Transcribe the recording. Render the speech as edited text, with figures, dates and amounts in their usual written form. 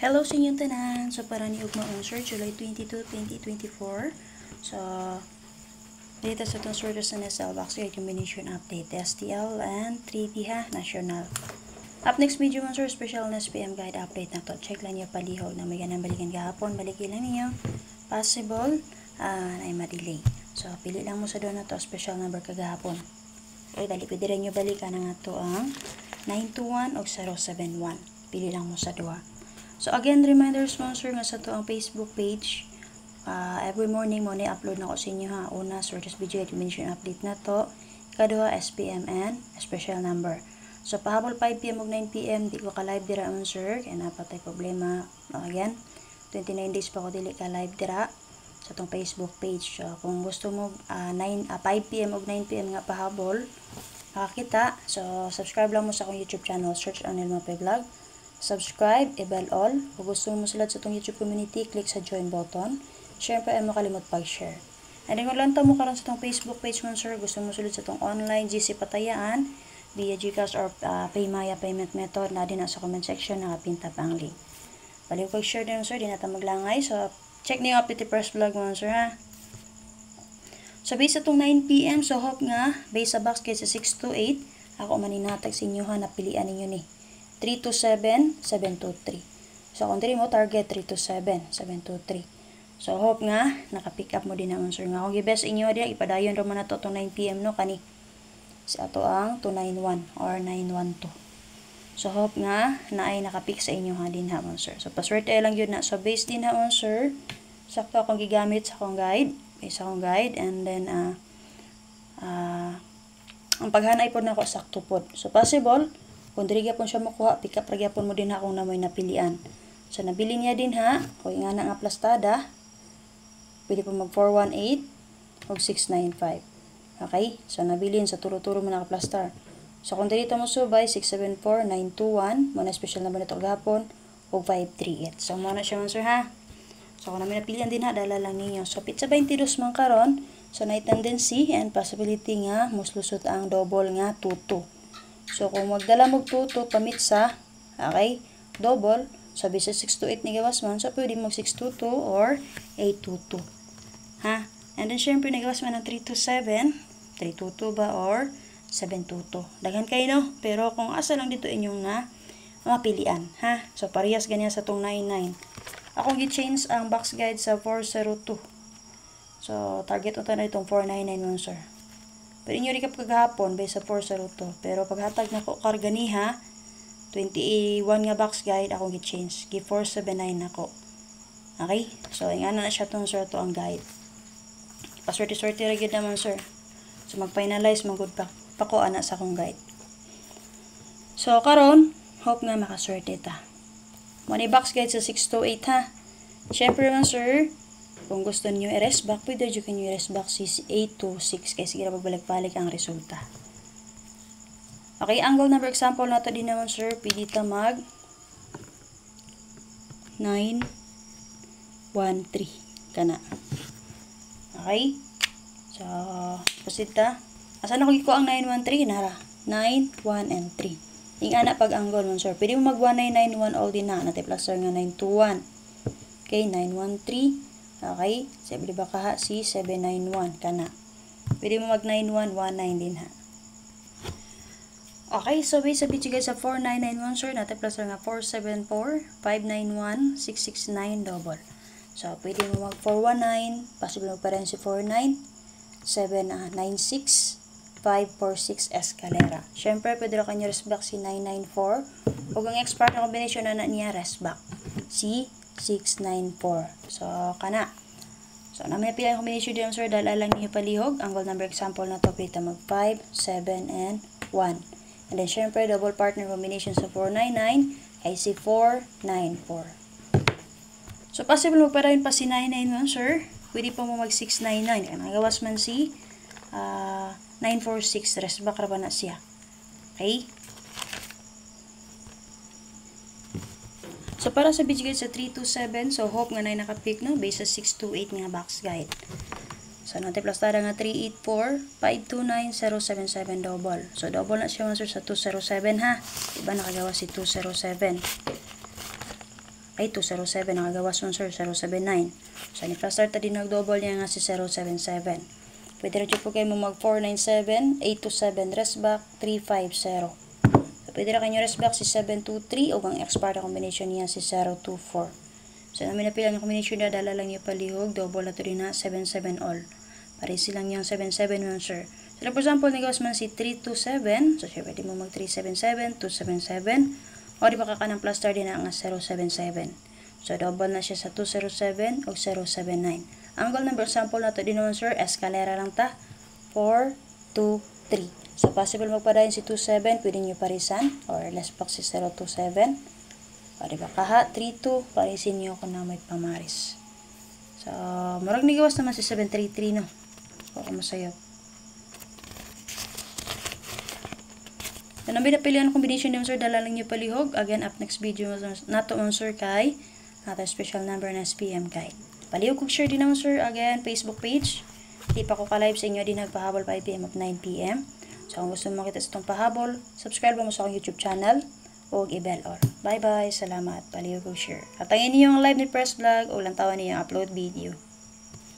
Hello sa inyong tanan. So, para ni Ugma Sir, July 22, 2024. So, dito sa itong sorter sa NSL box grade combination update, STL and 3D ha, national. Up next video man sir, special na SPM guide update na to. Check lang yung palihog na may ganang balikan kahapon. Balikin lang ninyo. Possible na ay ma-delay. So, pili lang mo sa doon na to, special number kagahapon. Okay, dali pwede rin nyo balikan na nga to ang 921 o 071. Pili lang mo sa doon. So again, reminder sponsor nga sa to ang Facebook page. Every morning mo na-upload na ko sa inyo ha. Una, sortes video dimension update na to. Ikaduha, SPMN, special number. So pahabol 5 PM o 9 PM, di ko ka-live dira on sir. Kaya napatay problema. Again, 29 days pa ko dili ka-live dira sa tong Facebook page. So kung gusto mo 5 PM o 9 PM nga pahabol, makakita. So subscribe lang mo sa akong YouTube channel. Search Arnel Mape Vlog. Subscribe, i-bell all. Kung gusto mo sulat sa itong YouTube community, click sa join button. Siyempre, ay makalimot pag-share. And then, kung lang mo karon sa itong Facebook page mo, sir, gusto mo sulat sa itong online GC Patayaan, via GCash or Paymaya payment method, na din sa comment section, nakapinta pa ang link. Balik pag-share din, sir, di natin maglangay. So, check niyo update first vlog mo, sir, ha? So, based sa itong 9 PM, so hope nga, based sa box kaya sa 6 to 8, ako maninatag sa inyo, ha, napilian ninyo ni. 327, 723. So, kung diri mo, target 327, 723. So, hope nga, naka-pick up mo din ang answer nga. Kung i-best inyo din, ipadayon naman na to 9 PM, no? Kani, sa ato ang 291 or 912. So, hope nga, na ay naka-pick sa inyo ha din ha, answer. So, paswerte lang yun na. So, based din ha, answer. Sakto akong gigamit sa akong guide. Based akong guide. And then, ang paghanay po na ako, sakto po. So, possible, kung diri gyapon siya makuha, pick up ra gyapon mo din ha kung namoy napilian. So nabili niya din ha, kung nga na nga plastada, pwede po mag 418 o 695. Okay? So nabilin sa turo-turo mo naka-plastar. So kung diri ta mo subay 674921, mo na special number nito gahapon o 538. So mo na siya answer ha. So kung namoy napilian din ha, dala lang ninyo. So pizza 22 man karon, so na tendency and possibility nga muslusot ang double nga 22. So, kung magdala mo tuto, pamit sa, okay, double, sabi sa 628 ni gawas man, so pwede mag 622 or 822. Ha? And then, syempre, nagawas man ng 327, 322 ba, or 722. Daghan kayo, no? Pero, kung asa lang dito inyong na mapilian, ha? So, parehas ganyan sa tong 99. Ako gi-change ang box guide sa 402. So, target unta na itong 499 sir. Pero inyo recap kagahapon based sa 402. Pero paghatag na ko karga niha, 21 nga box guide akong gi-change. Gi 479 nako. Okay? So ingana na siya tong sir to ang guide. Paswerte-swerte ra gyud naman sir. So mag-finalize man gud pa ko ana sa akong guide. So karon, hope nga makaswerte ta. Mo ni box guide sa 628 ha. Syempre man sir, kung gusto niyo i-rest back, pwede nyo kanyo i-rest back si 826 kaya sige na pagbalik-balik ang resulta. Okay, angle number example na to din naman sir, pwede ta mag 913 kana. Okay? So, proceed ta. Asan ako giko ang 913? Nara. 9, 1, and 3. Yung anak pag angle man sir. Pwede mo mag 1991 all din na. Natay plus sir nga 921. Okay, 913. Okay? Sabi ba ka si 791 kana. Pwede mo mag 9119 din ha. Okay, so base sa bitch guys sa 4991 sir, natin plus nga 474 591 669 double. So pwede mo mag 419, possible mo pa rin si 49 796 546 escalera. Syempre pwede rin kanya rest back si 994. Ug ang expert na combination na niya rest back si 694. So, kana. So, namin napili ang combination dito, sir, dahil alang niyo palihog. Angle number example na to, pwede mag 5, 7, and 1. And then, syempre, double partner combination sa 499 ay si 494. So, possible magparayon pa si 991, sir. Pwede pa mo mag 699. Kaya nagawas man si 946. Rest back ra ba na siya. Okay? So, para sa bitch guide sa 327, so hope nga na nakapick no, based sa 628 nga box guide. So, natin plus tada nga 384, 529, 077 double. So, double na siya sir sa 207 ha. Diba nakagawa si 207. Ay, 207. Nakagawas mo, sir. 079. So, ni plus start ta din nag-double niya nga si 077. Pwede rin po kayo mo mag 497, 827, rest back, 350. So, pwede rin kayo rest back si 723 o ang expert combination niya si 024. So, namin napilan yung combination na dala lang niyo palihog. Double na to rin na 77 all. Pare silang yung 77 mo, sir. So, for example, nagawas man si 327. So, sure, pwede mo mag 377, 277. O, di ba kakanang plus star din na ang 077. So, double na siya sa 207 o 079. Ang goal number sample na to din naman, sir, escalera lang ta. 4, 2, 3. So, possible magpadayon si 27, pwede nyo parisan. Or less box si 027. O, di ba kaha, 3, 2, parisin nyo kung na may pamaris. So, marag nigawas naman si 733, no? Okay, masayap. So, nabi na pilihan ang combination ng sir, dala lang nyo palihog. Again, up next video nato on sir kay nato special number na SPM kay. Palihog kong share din naman sir, again, Facebook page. Di pa ko ka-live sa inyo, din nagpahabol 5 PM of 9 PM. So, kung gusto mo makita sa itong pahabol, subscribe mo sa akong YouTube channel o i-bell all. Bye-bye, salamat, palihog kong share. At tangin niyo yung live ni Press Vlog o lantawan niyo yung upload video.